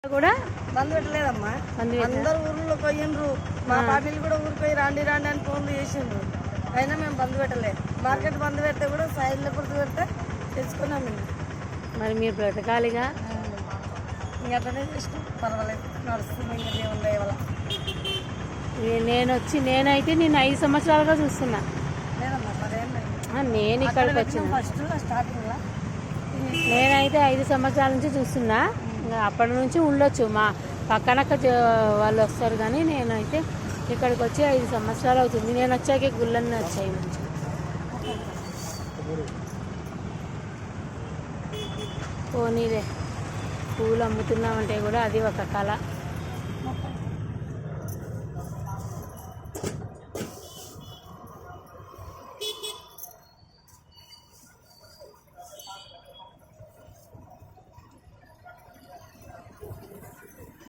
కూడా బంద్ పెట్టలేదమ్మా. అందరు ఊర్లో పోయిండ్రు. మా పార్టీలు కూడా ఊరికి పోయి రాండి రాండి అని ఫోన్లు చేసిండ్రు. అయినా మేము బంద్ పెట్టలేదు. మార్కెట్ బంద్ పెడితే కూడా సైడ్లో పురుగు పెడితే తెచ్చుకున్నాం మేము. మరి మీరు బ్రతకాలిగా. ఇంకనే చేసినాం, పర్వాలేదు, నడుస్తుంది. ఇంకా దేవుని దయ వల్ల. నేనైతే నేను 5 సంవత్సరాలుగా చూస్తున్నా. లేదమ్మా, మరేం నేను ఇక్కడికి వచ్చిన ఫస్ట్ స్టార్టింగ్లో నేనైతే 5 సంవత్సరాల నుంచి చూస్తున్నా. ఇంకా అప్పటి నుంచి ఉండొచ్చు, మా పక్కనక్క వాళ్ళు వస్తారు. కానీ నేనైతే ఇక్కడికి వచ్చి 5 సంవత్సరాలు అవుతుంది. నేను వచ్చాక గుళ్ళన్నీ వచ్చాయి మంచి. పోనీలే, పూలు అమ్ముతున్నామంటే కూడా అది ఒక కళ.